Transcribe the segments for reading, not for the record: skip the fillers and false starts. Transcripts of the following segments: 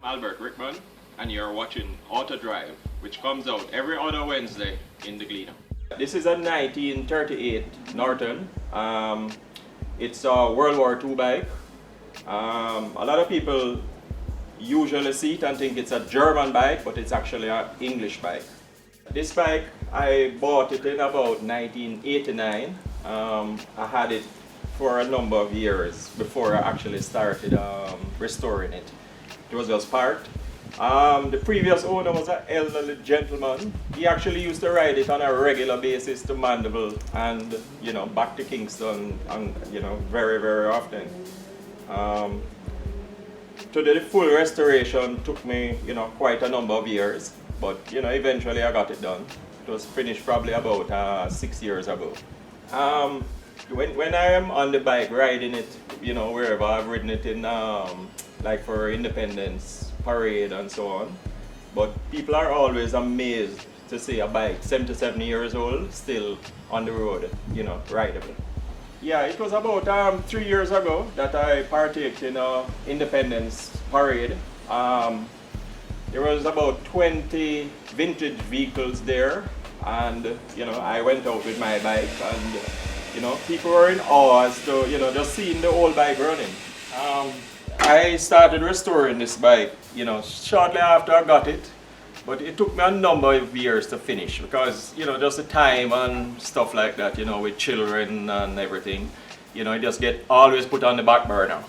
Albert Rickman, and you're watching Auto Drive, which comes out every other Wednesday in the Gleaner. This is a 1938 Norton. It's a World War II bike. A lot of people usually see it and think it's a German bike, but it's actually an English bike. This bike, I bought it in about 1989. I had it for a number of years before I actually started restoring it. It was just parked. The previous owner was an elderly gentleman. He actually used to ride it on a regular basis to Mandeville and back to Kingston, and very, very often. To do the full restoration took me quite a number of years, but eventually I got it done. It was finished probably about 6 years ago. When I am on the bike riding it, wherever I've ridden it in, like for Independence Parade and so on, but people are always amazed to see a bike 77 years old still on the road, rideable. Yeah, it was about 3 years ago that I partaked in Independence Parade. There was about 20 vintage vehicles there, and I went out with my bike, and people were in awe as to just seeing the old bike running. I started restoring this bike shortly after I got it, but it took me a number of years to finish because just the time and stuff like that, with children and everything, it just get always put on the back burner.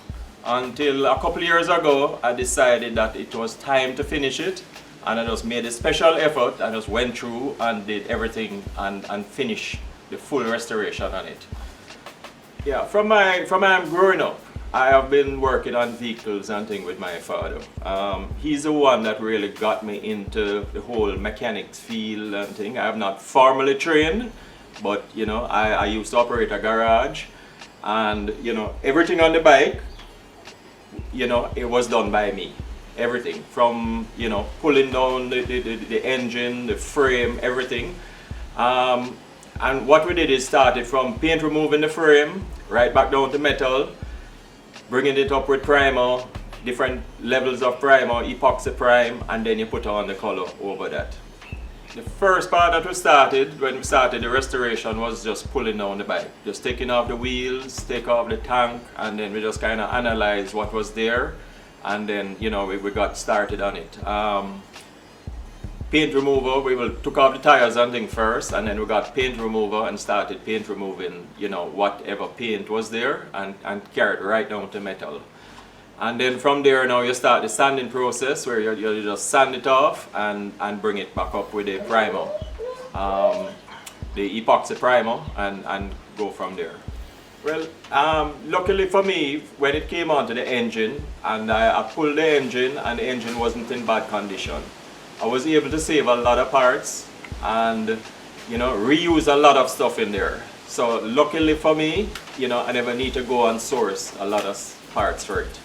Until a couple of years ago, I decided that it was time to finish it, and I just made a special effort and just went through and did everything and finished the full restoration on it. Yeah, from I'm growing up, I have been working on vehicles and things with my father. He's the one that really got me into the whole mechanics field and thing. I have not formally trained, but I used to operate a garage, and everything on the bike, it was done by me. Everything from pulling down the engine, the frame, everything. And what we did is started from paint removing the frame right back down to metal, bringing it up with primer, different levels of primer, epoxy prime, and then you put on the color over that. The first part that we started, when we started the restoration, was just pulling down the bike. Just taking off the wheels, take off the tank, and then we just kind of analyzed what was there, and then we got started on it. Paint remover, took off the tires and thing first, and then we got paint remover and started paint removing, whatever paint was there, and carried right down to metal. And then from there now you start the sanding process where you just sand it off and bring it back up with the primer, the epoxy primer, and go from there. Well, luckily for me, when it came onto the engine, and I pulled the engine and the engine wasn't in bad condition, I was able to save a lot of parts and reuse a lot of stuff in there. So luckily for me, I never need to go and source a lot of parts for it.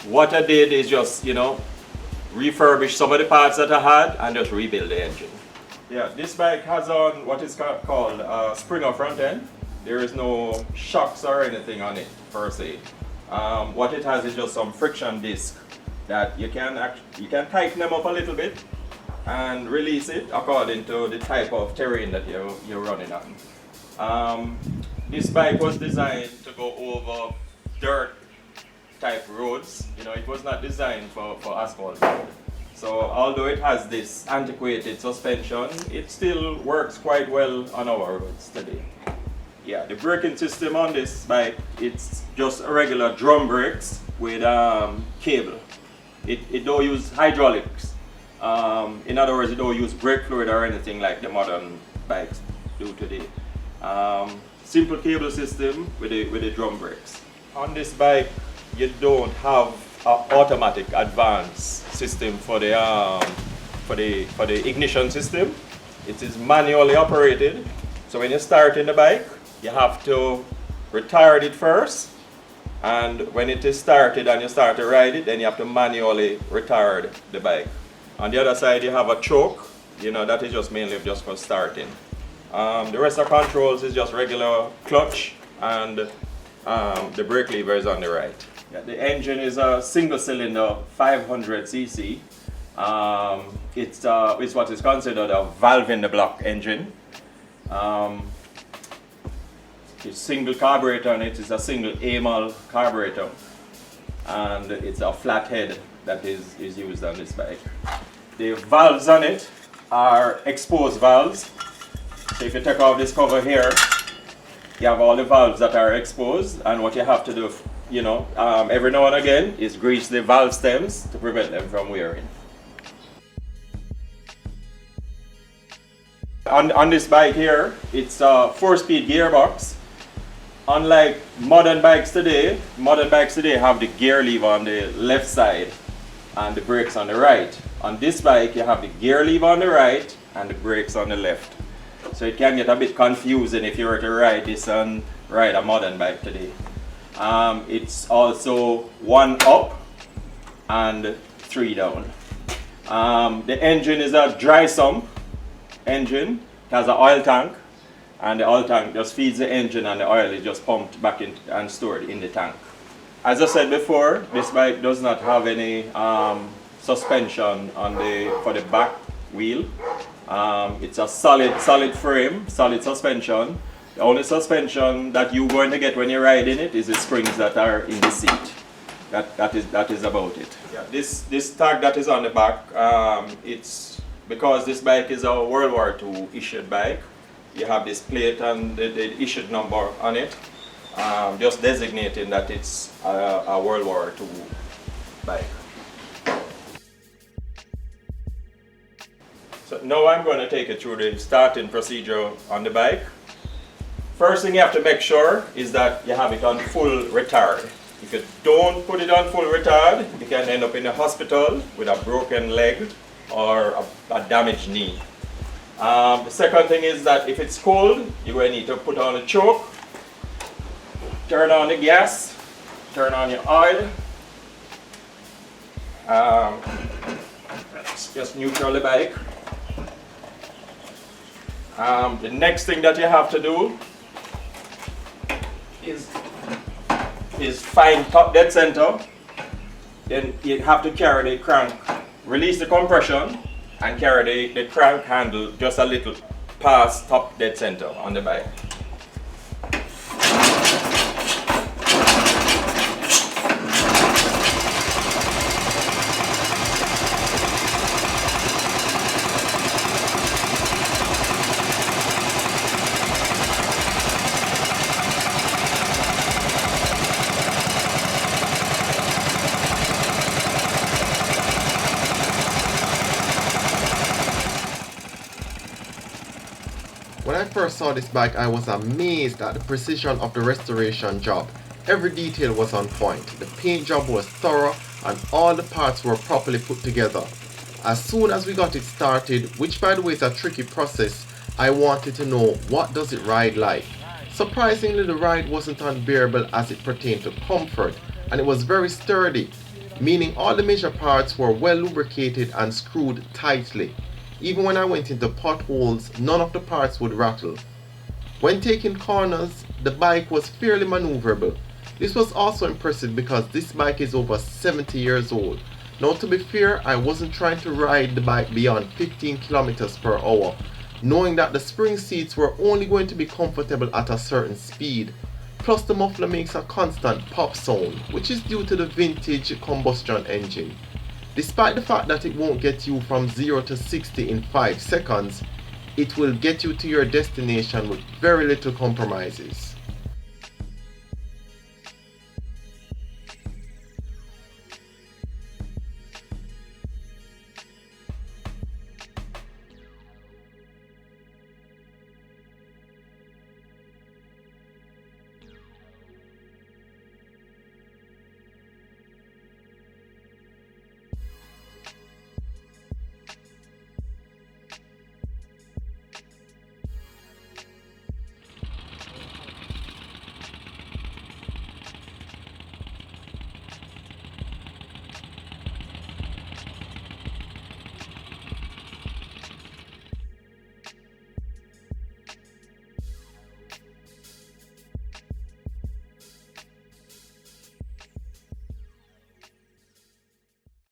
What I did is just refurbish some of the parts that I had and just rebuild the engine. Yeah, this bike has on what is called a Springer front end. There is no shocks or anything on it per se. What it has is just some friction disc that you can tighten them up a little bit and release it according to the type of terrain that you're running on. This bike was designed to go over dirt type roads. It was not designed for asphalt road. So although it has this antiquated suspension, it still works quite well on our roads today. Yeah, the braking system on this bike, it's just a regular drum brakes with cable. It don't use hydraulics. In other words, it don't use brake fluid or anything like the modern bikes do today. Simple cable system with the drum brakes. On this bike, you don't have an automatic advance system for the ignition system. It is manually operated. So when you start in the bike, you have to retard it first. And when it is started and you start to ride it, then you have to manually retard the bike. On the other side, you have a choke, that is just mainly just for starting. The rest of controls is just regular clutch, and the brake lever is on the right. Yeah, the engine is a single cylinder 500cc. It's what is considered a valve in the block engine. It's single carburetor, and it is a single AMAL carburetor, and it's a flat head that is used on this bike. The valves on it are exposed valves. So if you take off this cover here, you have all the valves that are exposed, and what you have to do, every now and again is grease the valve stems to prevent them from wearing. On this bike here, it's a 4-speed gearbox. Unlike modern bikes today have the gear lever on the left side and the brakes on the right. On this bike, you have the gear lever on the right and the brakes on the left. So it can get a bit confusing if you were to ride this and ride a modern bike today. It's also 1 up and 3 down. The engine is a dry sump engine. It has an oil tank, and the oil tank just feeds the engine, and the oil is just pumped back in and stored in the tank. As I said before, this bike does not have any suspension for the back wheel. It's a solid frame, solid suspension. The only suspension that you're going to get when you're riding it is the springs that are in the seat. That is about it. Yeah, this tag that is on the back, it's because this bike is a World War II issued bike. You have this plate and the issued number on it, just designating that it's a World War II bike. So now I'm going to take you through the starting procedure on the bike. First thing you have to make sure is that you have it on full retard. If you don't put it on full retard, you can end up in the hospital with a broken leg or a damaged knee. The second thing is that if it's cold, you're going to need to put on a choke, turn on the gas, turn on your oil, just neutral the bike. The next thing that you have to do is find top dead center. Then you have to carry the crank, release the compression, and carry the crank handle just a little past top dead center on the bike. When I first saw this bike, I was amazed at the precision of the restoration job. Every detail was on point, the paint job was thorough, and all the parts were properly put together. As soon as we got it started, which by the way is a tricky process, I wanted to know, what does it ride like? Surprisingly, the ride wasn't unbearable as it pertained to comfort, and it was very sturdy, meaning all the major parts were well lubricated and screwed tightly. Even when I went into potholes, none of the parts would rattle. When taking corners, the bike was fairly maneuverable. This was also impressive because this bike is over 70 years old. Now to be fair, I wasn't trying to ride the bike beyond 15 kilometers per hour, knowing that the spring seats were only going to be comfortable at a certain speed. Plus the muffler makes a constant pop sound, which is due to the vintage combustion engine. Despite the fact that it won't get you from 0 to 60 in 5 seconds, it will get you to your destination with very little compromises.